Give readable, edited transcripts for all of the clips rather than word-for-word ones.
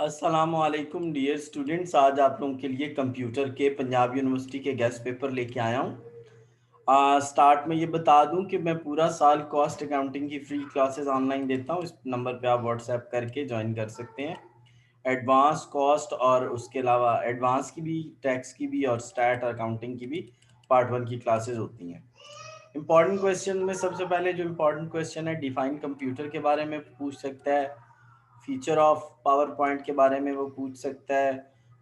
अस्सलामुअलैकुम dear students. आज आप लोगों के लिए कंप्यूटर के पंजाब यूनिवर्सिटी के गेस्ट पेपर लेके आया हूँ। स्टार्ट में ये बता दूं कि मैं पूरा साल कॉस्ट अकाउंटिंग की फ्री क्लासेस ऑनलाइन देता हूँ। इस नंबर पे आप व्हाट्सएप करके ज्वाइन कर सकते हैं। एडवांस कॉस्ट और उसके अलावा एडवांस की भी, टैक्स की भी और स्टैट अकाउंटिंग की भी पार्ट 1 की क्लासेस होती हैं। इंपॉर्टेंट क्वेश्चन में सबसे पहले जो इम्पोर्टेंट क्वेश्चन है, डिफाइन कंप्यूटर के बारे में पूछ सकता है। फीचर ऑफ पावर पॉइंट के बारे में वो पूछ सकता है।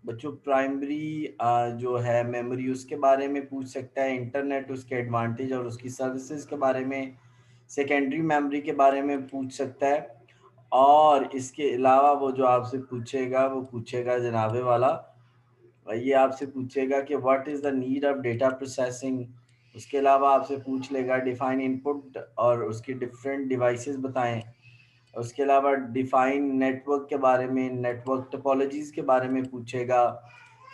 बच्चों प्राइमरी जो है मेमोरी उसके बारे में पूछ सकता है। इंटरनेट, उसके एडवांटेज और उसकी सर्विसेज के बारे में। सेकेंडरी मेमोरी के बारे में पूछ सकता है। और इसके अलावा वो जो आपसे पूछेगा वो पूछेगा जनाबे वाला, ये आपसे पूछेगा कि what is the need of data processing. उसके अलावा आपसे पूछ लेगा डिफाइन इनपुट और उसकी डिफरेंट डिवाइसेस बताएं। उसके अलावा डिफाइन नेटवर्क के बारे में, नेटवर्क टोपोलॉजीज के बारे में पूछेगा।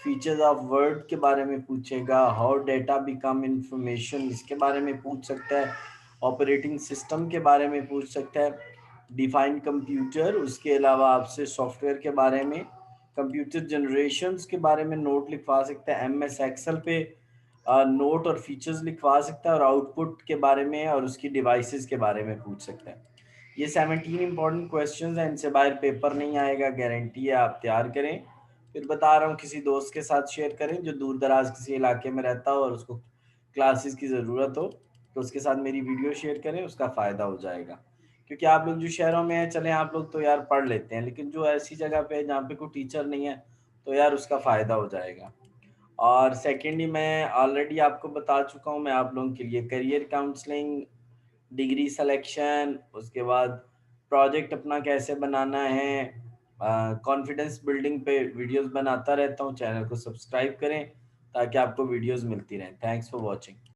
फीचर्स ऑफ वर्ड के बारे में पूछेगा। हाउ डेटा बिकम इंफॉर्मेशन, इसके बारे में पूछ सकता है। ऑपरेटिंग सिस्टम के बारे में पूछ सकता है। डिफाइन कंप्यूटर, उसके अलावा आपसे सॉफ्टवेयर के बारे में, कंप्यूटर जनरेशंस के बारे में नोट लिखवा सकता है। एमएस एक्सेल पे नोट और फीचर्स लिखवा सकता है। और आउटपुट के बारे में और उसकी डिवाइसेस के बारे में पूछ सकता है। ये 17 इंपॉर्टेंट क्वेश्चंस हैं, इनसे बाहर पेपर नहीं आएगा, गारंटी है। आप तैयार करें। फिर बता रहा हूँ, किसी दोस्त के साथ शेयर करें जो दूर दराज किसी इलाके में रहता हो और उसको क्लासेस की ज़रूरत हो, तो उसके साथ मेरी वीडियो शेयर करें, उसका फ़ायदा हो जाएगा। क्योंकि आप लोग जो शहरों में हैं, चलें आप लोग तो यार पढ़ लेते हैं, लेकिन जो ऐसी जगह पे है जहाँ पे कोई टीचर नहीं है, तो यार उसका फ़ायदा हो जाएगा। और सेकेंडली मैं ऑलरेडी आपको बता चुका हूँ, मैं आप लोगों के लिए करियर काउंसलिंग, डिग्री सिलेक्शन, उसके बाद प्रोजेक्ट अपना कैसे बनाना है, कॉन्फिडेंस बिल्डिंग पे वीडियोस बनाता रहता हूँ। चैनल को सब्सक्राइब करें ताकि आपको वीडियोस मिलती रहें। Thanks for watching.